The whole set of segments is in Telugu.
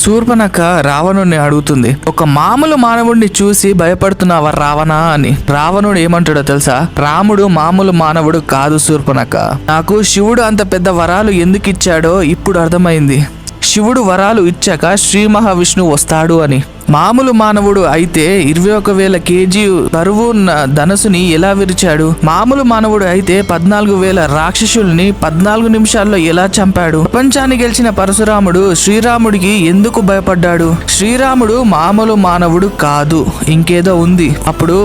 శూర్పణఖ రావణుడిని అడుగుతుంది, ఒక మామూలు మానవుడిని చూసి భయపడుతున్నావా రావణ అని. రావణుడు ఏమంటాడో తెలుసా? రాముడు మామూలు మానవుడు కాదు శూర్పణఖ. నాకు శివుడు అంత పెద్ద వరాలు ఎందుకు ఇచ్చాడో ఇప్పుడు అర్థమైంది. శివుడు వరాలు ఇచ్చాక శ్రీ మహావిష్ణువు వస్తాడు అని. మామూలు మానవుడు అయితే 21,000 కేజీ బరువు ఉన్న ధనసుని ఎలా విరిచాడు? మామూలు మానవుడు అయితే 14,000 రాక్షసుల్ని 14 నిమిషాల్లో ఎలా చంపాడు? ప్రపంచాన్ని గెలిచిన పరశురాముడు శ్రీరాముడికి ఎందుకు భయపడ్డాడు? శ్రీరాముడు మామూలు మానవుడు కాదు, ఇంకేదో ఉంది. అప్పుడు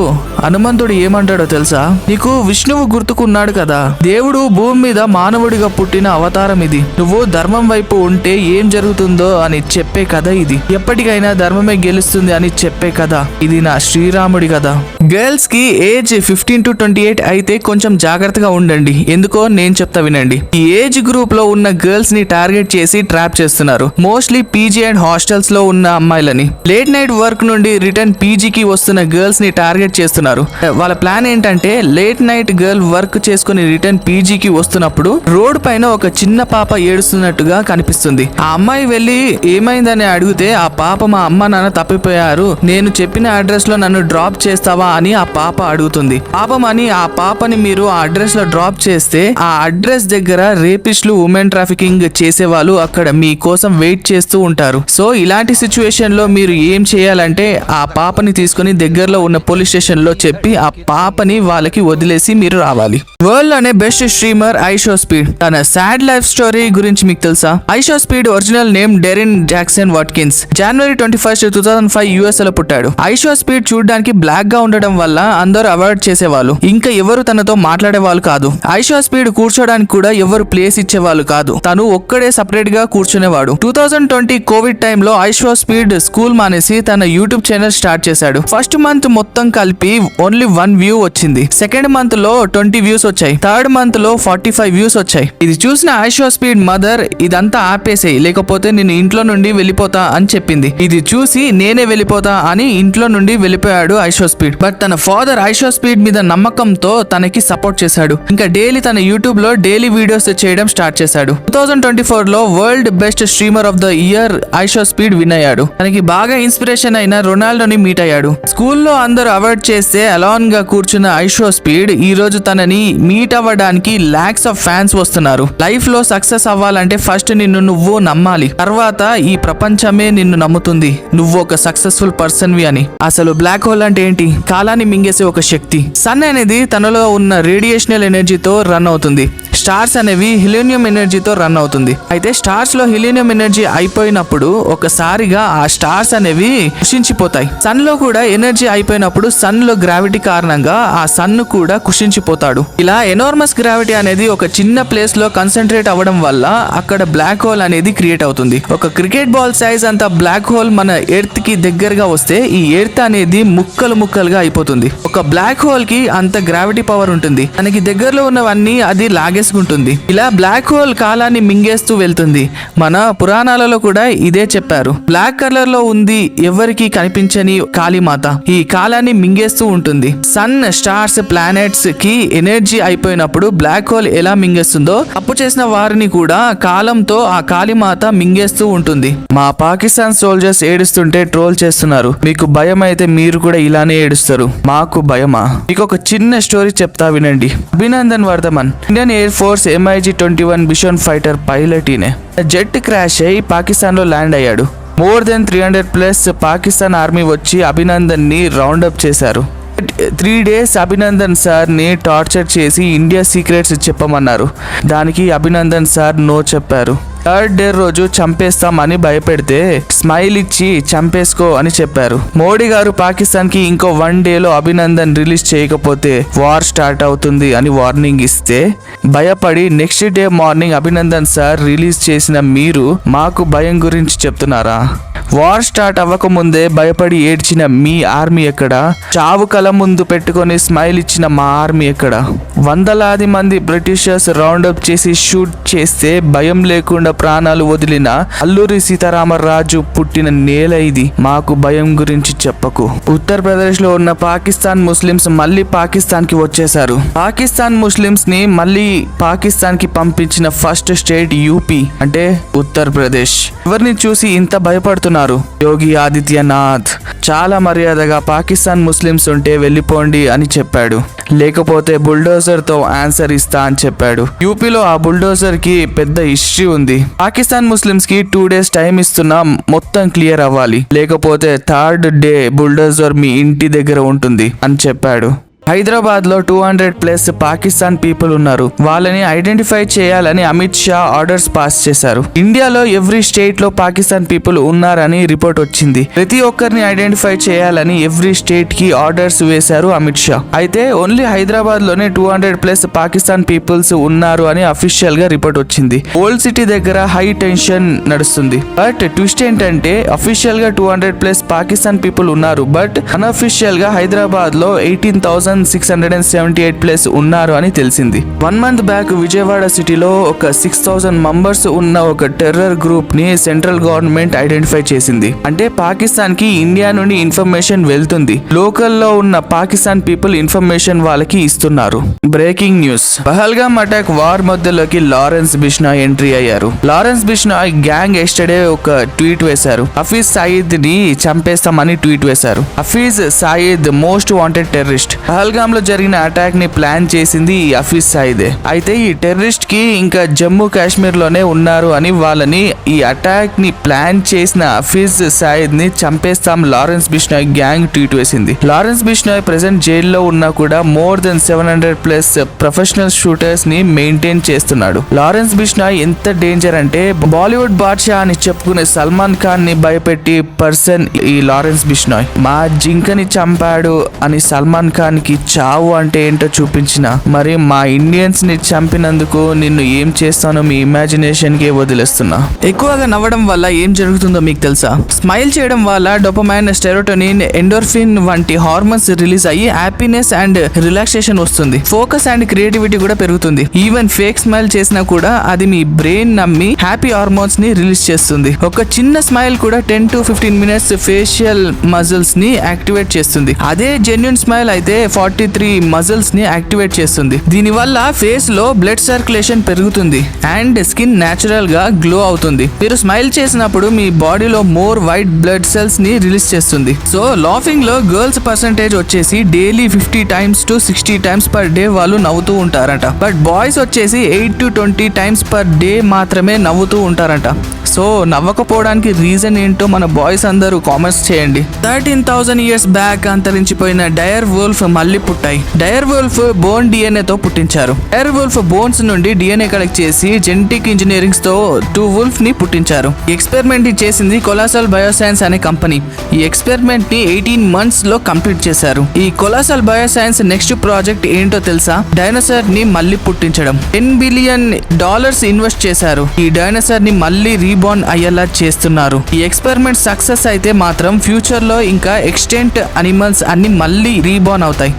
హనుమంతుడు ఏమంటాడో తెలుసా? నీకు విష్ణువు గుర్తుకున్నాడు కదా, దేవుడు భూమి మీద మానవుడిగా పుట్టిన అవతారం ఇది. నువ్వు ధర్మం వైపు ఉంటే ఏం జరుగుతుందో అని చెప్పే కథ ఇది. ఎప్పటికైనా ధర్మమే గెలుస్తుంది అని చెప్పే కదా. ఇది నా శ్రీరాముడి కదా. గర్ల్స్ కి ఏజ్ 15 to 28 అయితే కొంచెం జాగ్రత్తగా ఉండండి. ఎందుకో నేను చెప్తా వినండి. ఈ ఏజ్ గ్రూప్ లో ఉన్న గర్ల్స్ ని టార్గెట్ చేసి ట్రాప్ చేస్తున్నారు. మోస్ట్లీ పీజీ అండ్ హాస్టల్స్ లో ఉన్న అమ్మాయిలని. లేట్ నైట్ వర్క్ నుండి రిటర్న్ పీజీకి వస్తున్న గర్ల్స్ ని టార్గెట్ చేస్తున్నారు. వాళ్ళ ప్లాన్ ఏంటంటే లేట్ నైట్ గర్ల్ వర్క్ చేసుకుని రిటర్న్ పీజీకి వస్తున్నప్పుడు రోడ్ పైన ఒక చిన్న పాప ఏడుస్తున్నట్టుగా కనిపిస్తుంది. ఆ అమ్మాయి వెళ్ళి ఏమైందని అడిగితే ఆ పాప మా అమ్మ నాన్న తప్పిపోయారు, నేను చెప్పిన అడ్రస్ లో నన్ను డ్రాప్ చేస్తావా అని ఆ పాప అడుగుతుంది. పాపం అని ఆ పాపని మీరు ఆ అడ్రస్ లో డ్రాప్ చేస్తే ఆ అడ్రస్ దగ్గర రేపిస్టులు, ఉమెన్ ట్రాఫికింగ్ చేసే వాళ్ళు అక్కడ మీ కోసం వెయిట్ చేస్తూ ఉంటారు. సో ఇలాంటి సిచ్యువేషన్ లో మీరు ఏం చేయాలంటే ఆ పాపని తీసుకుని దగ్గరలో ఉన్న పోలీస్ స్టేషన్ లో చెప్పి ఆ పాపని వాళ్ళకి వదిలేసి మీరు రావాలి. వరల్డ్ లోనే బెస్ట్ స్ట్రీమర్ ఐషోస్పీడ్. తన సాడ్ లైఫ్ స్టోరీ గురించి మీకు తెలుసా? IShowSpeed original name Darren Jackson Watkins. January 21, 2005 US లో పుట్టాడు. ఐషోస్పీడ్ చూడడానికి బ్లాక్ గా ఉండడం వల్ల అందరూ అవాయిడ్ చేసేవాళ్ళు. ఇంకా ఎవరు తనతో మాట్లాడే వాళ్ళు కాదు. ఐషోస్పీడ్ కూర్చోడానికి కూడా ఎవరు ప్లేస్ ఇచ్చేవాళ్ళు కాదు. తను ఒక్కడే సపరేట్ గా కూర్చునేవాడు. 2020 కోవిడ్ టైంలో ఐషోస్పీడ్ స్కూల్ మానేసి తన యూట్యూబ్ ఛానల్ స్టార్ట్ చేశాడు. ఫస్ట్ మంత్ మొత్తం కలిపి ఓన్లీ 1 వ్యూ వచ్చింది. సెకండ్ మంత్ లో 20 వ్యూస్ వచ్చాయి. థర్డ్ మంత్ లో 45 వ్యూస్ వచ్చాయి. ఇది చూసిన ఐషోస్పీడ్ మదర్ ఇదంతా ఆపేసేయి, లేకపోతే నేను ఇంట్లో నుండి వెళ్ళిపోతా అని చెప్పింది. ఇది చూసి నేనే వెళ్ళిపోతా అని ఇంట్లో నుండి వెళ్ళిపోయాడు ఐషోస్పీడ్. బట్ తన ఫాదర్ ఐషోస్పీడ్ మీద నమ్మకంతో తనకి సపోర్ట్ చేశాడు. ఇంకా డైలీ తన యూట్యూబ్ లో డైలీ వీడియోస్ చేయడం స్టార్ట్ చేశాడు. 2024 లో world best streamer of the year IShowSpeed win అయ్యాడు. తనకి బాగా ఇన్స్పిరేషన్ అయిన రొనాల్డోని మీట్ అయ్యాడు. స్కూల్లో అందరూ అవాయిడ్ చేస్తే అలాన్ గా కూర్చున్న ఐషోస్పీడ్ ఈ రోజు తనని మీట్ అవ్వడానికి లాక్స్ ఆఫ్ ఫ్యాన్స్ వస్తున్నారు. లైఫ్ లో సక్సెస్ అవ్వాలంటే ఫస్ట్ నిన్ను నువ్వు నమ్మాలి, తర్వాత ఈ ప్రపంచమే నిన్ను నమ్ముతుంది నువ్వు ఒక సక్సెస్ఫుల్ పర్సన్ వి అని. అసలు బ్లాక్ హోల్ అంటే ఏంటి? కాలాన్ని మింగేసే ఒక శక్తి. సన్ అనేది తనలో ఉన్న రేడియేషనల్ ఎనర్జీతో రన్ అవుతుంది. స్టార్స్ అనేవి హిలీనియం ఎనర్జీతో రన్ అవుతుంది. అయితే స్టార్స్ లో హిలీనియం ఎనర్జీ అయిపోయినప్పుడు ఒకసారిగా ఆ స్టార్స్ అనేవి కుషించిపోతాయి. సన్ లో కూడా ఎనర్జీ అయిపోయినప్పుడు సన్ లో గ్రావిటీ కారణంగా ఆ సన్ కూడా కుషించిపోతాడు. ఇలా ఎనార్మస్ గ్రావిటీ అనేది ఒక చిన్న ప్లేస్ లో కన్సన్ట్రేట్ అవ్వడం వల్ల అక్కడ బ్లాక్ హోల్ అనేది క్రియేట్ అవుతుంది. ఒక క్రికెట్ బాల్ సైజ్ అంత బ్లాక్ హోల్ మన ఎర్త్ కి దగ్గరగా వస్తే ఈ ఎర్త్ అనేది ముక్కలు ముక్కలుగా అయిపోతుంది. ఒక బ్లాక్ హోల్ కి అంత గ్రావిటీ పవర్ ఉంటుంది. మనకి దగ్గరలో ఉన్నవన్నీ అది లాగేసుకుంటుంది. ఇలా బ్లాక్ హోల్ కాలాన్ని మింగేస్తూ వెళ్తుంది. మన పురాణాలలో కూడా ఇదే చెప్పారు. బ్లాక్ కలర్ లో ఉంది ఎవరికి కనిపించని కాళీమాత. ఈ కాలాన్ని మింగేస్తూ ఉంటుంది. సన్, స్టార్స్, ప్లానెట్స్ కి ఎనర్జీ అయిపోయినప్పుడు బ్లాక్ హోల్ ఎలా మింగేస్తుందో తప్పు చేసిన వారిని కూడా కాలంతో ఆ కాళీమాత మింగేస్తూ ఉంటుంది. మా పాకిస్తాన్ సోల్జర్స్ ఏడుస్తుంటే ట్రోల్ చేస్తున్నారు. మీకు భయం అయితే మీరు కూడా ఇలానే ఏడుస్తారు. మాకు భయమా? మీకు ఒక చిన్న స్టోరీ చెప్తా వినండి. Abhinandan Varthaman Indian Air Force MiG-21 bison fighter pilot. ఈయన జెట్ క్రాష్ అయి పాకిస్తాన్ లో ల్యాండ్ అయ్యాడు. మోర్ దెన్ 300+ పాకిస్తాన్ ఆర్మీ వచ్చి అభినందన్ ని రౌండ్ అప్ చేశారు. 3 days అభినందన్ సార్ ని టార్చర్ చేసి ఇండియా సీక్రెట్స్ చెప్పమన్నారు. దానికి అభినందన్ సార్ నో చెప్పారు. 3rd day రోజు చంపేస్తామని భయపెడితే స్మైల్ ఇచ్చి చంపేసుకో అని చెప్పారు. మోడీ గారు పాకిస్తాన్ కి ఇంకో 1 day లో అభినందన్ రిలీజ్ చేయకపోతే వార్ స్టార్ట్ అవుతుంది అని వార్నింగ్ ఇస్తే భయపడి next day morning Abhinandan sir release చేసిన మీరు మాకు భయం గురించి చెప్తున్నారా? వార్ స్టార్ట్ అవ్వకముందే భయపడి ఏడ్చిన మీ ఆర్మీ ఎక్కడ? చావు కల ముందు పెట్టుకొని స్మైల్ ఇచ్చిన మా ఆర్మీ ఎక్కడ? వందలాది మంది బ్రిటిషర్స్ రౌండప్ చేసి షూట్ చేస్తే భయం లేకుండా ప్రాణాలు వదిలిన అల్లూరి సీతారామరాజు పుట్టిన నేల ఇది. మాకు భయం గురించి చెప్పకు. ఉత్తరప్రదేశ్ లో ఉన్న పాకిస్తాన్ ముస్లిమ్స్ మళ్ళీ పాకిస్తాన్ కి వచ్చేశారు. పాకిస్తాన్ ముస్లిమ్స్ ని మళ్ళీ పాకిస్తాన్ కి పంపించిన ఫస్ట్ స్టేట్ యూపీ అంటే ఉత్తరప్రదేశ్. ఎవరిని చూసి ఇంత భయపడుతున్నారు? యోగి ఆదిత్యనాథ్ చాలా మర్యాదగా పాకిస్తాన్ ముస్లిమ్స్ ఉంటే వెళ్ళిపోండి అని చెప్పాడు. లేకపోతే బుల్డోజర్ తో ఆన్సర్ ఇస్తా అని చెప్పాడు. యూపీలో ఆ బుల్డోజర్ కి పెద్ద హిస్టరీ ఉంది. పాకిస్తాన్ ముస్లిమ్స్ కి 2 days టైం ఇస్తున్నా మొత్తం క్లియర్ అవ్వాలి, లేకపోతే 3rd day బుల్డోజర్ మీ ఇంటి దగ్గర ఉంటుంది అని చెప్పాడు. హైదరాబాద్ లో 200+ పాకిస్తాన్ పీపుల్ ఉన్నారు. వాళ్ళని ఐడెంటిఫై చేయాలని అమిత్ షా ఆర్డర్స్ పాస్ చేశారు. ఇండియాలో ఎవ్రీ స్టేట్ లో పాకిస్తాన్ పీపుల్ ఉన్నారని రిపోర్ట్ వచ్చింది. ప్రతి ఒక్కరిని ఐడెంటిఫై చేయాలని ఎవ్రీ స్టేట్ కి ఆర్డర్స్ వేశారు అమిత్ షా. అయితే ఓన్లీ హైదరాబాద్ లోనే 200+ పాకిస్తాన్ పీపుల్స్ ఉన్నారు అని అఫీషియల్ గా రిపోర్ట్ వచ్చింది. ఓల్డ్ సిటీ దగ్గర హై టెన్షన్ నడుస్తుంది. బట్ ట్విస్ట్ ఏంటంటే అఫీషియల్ గా 200+ పాకిస్తాన్ పీపుల్ ఉన్నారు, బట్ అన్అఫీషియల్ గా హైదరాబాద్ లో 18,678+ ఉన్నారు అని తెలిసింది. 1 month బ్యాక్ విజయవాడ సిటీలో ఒక 6,000 మెంబర్స్ ఉన్న ఒక టెర్రర్ గ్రూప్ ని సెంట్రల్ గవర్నమెంట్ ఐడెంటిఫై చేసింది. అంటే పాకిస్తాన్ కి ఇండియా నుండి ఇన్ఫర్మేషన్ వెళ్తుంది. లోకల్ లో ఉన్న పాకిస్తాన్ పీపుల్ ఇన్ఫర్మేషన్ వాళ్ళకి ఇస్తున్నారు. Breaking news, Pahalgam attack war మధ్యలోకి లారెన్స్ బిష్నాయ్ ఎంట్రీ అయ్యారు. లారెన్స్ బిష్నాయ్ గ్యాంగ్ ఎస్టర్డే ఒక ట్వీట్ వేశారు. హఫీజ్ సయీద్ ని చంపేస్తామని ట్వీట్ వేశారు. Hafiz Saeed most wanted terrorist. Pahalgam లో జరిగిన అటాక్ ని ప్లాన్ చేసింది ఈ హఫీజ్ సయీదే. అయితే ఈ టెర్రరిస్ట్ కి ఇంకా జమ్మూ కాశ్మీర్ లోనే ఉన్నారు అని వాళ్ళని ఈ అటాక్ ని ప్లాన్ చేసిన హఫీజ్ సయీద్ ని చంపేస్తాం లారెన్స్ బిష్నాయ్ గ్యాంగ్ ట్వీట్ వేసింది. లారెన్స్ బిష్నాయ్ ప్రెసెంట్ జైల్లో ఉన్నా కూడా more than 700+ ప్రొఫెషనల్ షూటర్స్ ని మెయింటైన్ చేస్తున్నాడు. లారెన్స్ బిష్నాయ్ ఎంత డేంజర్ అంటే బాలీవుడ్ బాద్షా అని చెప్పుకునే సల్మాన్ ఖాన్ ని భయపెట్టి పర్సన్ ఈ లారెన్స్ బిష్నాయ్. మా జింకని చంపాడు అని సల్మాన్ ఖాన్ కి చావు అంటే ఏంటో చూపించిన, మరి మా ఇండియన్స్ ని చంపినందుకు నిన్ను ఏం చేస్తానో మీ ఇమాజినేషన్ కే వదిలేస్తున్నా. ఎక్కువగా నవ్వడం వల్ల ఏం జరుగుతుందో మీకు తెలుసా? స్మైల్ చేయడం వల్ల డోపమైన్, సెరోటోనిన్, ఎండోర్ఫిన్ వంటి హార్మోన్స్ రిలీజ్ అయ్యి హ్యాపీనెస్ అండ్ రిలాక్సేషన్ వస్తుంది. ఫోకస్ అండ్ క్రియేటివిటీ కూడా పెరుగుతుంది. ఈవెన్ ఫేక్ స్మైల్ చేసినా కూడా అది మీ బ్రెయిన్ నమ్మి హ్యాపీ హార్మోన్స్ ని రిలీజ్ చేస్తుంది. ఒక చిన్న స్మైల్ కూడా 10 to 15 minutes ఫేషియల్ మజిల్స్ ని యాక్టివేట్ చేస్తుంది. అదే జెన్యూన్ స్మైల్ అయితే 43 మజిల్స్ ని యాక్టివేట్ చేస్తుంది. దీని వల్ల ఫేస్ లో బ్లడ్ సర్క్యులేషన్ పెరుగుతుంది అండ్ స్కిన్ నేచురల్ గా గ్లో అవుతుంది. మీరు స్మైల్ చేసినప్పుడు మీ బాడీలో మోర్ వైట్ బ్లడ్ సెల్స్ ని రిలీజ్ చేస్తుంది. సో లాఫింగ్ లో గర్ల్స్ పర్సంటేజ్ వచ్చేసి daily 50 times to 60 times per day వాళ్ళు నవ్వుతూ ఉంటారట. బట్ బాయ్స్ వచ్చేసి 8 to 20 times పర్ డే మాత్రమే నవ్వుతూ ఉంటారట. సో నవ్వకపోవడానికి రీజన్ ఏంటో మన బాయ్స్ అందరూ కామెంట్స్ చేయండి. 13,000 years బ్యాక్ అంతరించిపోయిన డయర్ వోల్ఫ్ మళ్ళీ పుట్టాయి. డయర్ వోల్ఫ్ బోన్ DNA తో పుట్టించారు. డయర్ వోల్ఫ్ బోన్స్ నుండి DNA కలెక్ట్ చేసి జెనెటిక్ ఇంజనీరింగ్ తో 2 wolf ని పుట్టించారు. ఈ ఎక్స్పెరిమెంట్ చేసింది కొలాసల్ బయోసైన్స్ అనే కంపెనీ. ఈ ఎక్స్పెరిమెంట్ ని 18 months లో కంప్లీట్ చేశారు. ఈ కొలాసల్ బయోసైన్స్ నెక్స్ట్ ప్రాజెక్ట్ ఏంటో తెలుసా? డైనోసార్ ని మళ్ళీ పుట్టించడం. $10 billion ఇన్వెస్ట్ చేశారు. ఈ డైనోసార్ ని మళ్ళీ రీబార్న్ అయ్యేలా చేస్తున్నారు. ఈ ఎక్స్పెరిమెంట్ సక్సెస్ అయితే మాత్రం ఫ్యూచర్ లో ఇంకా ఎక్స్టెంట్ అనిమల్స్ అన్ని మళ్ళీ రీబార్న్ అవుతాయి.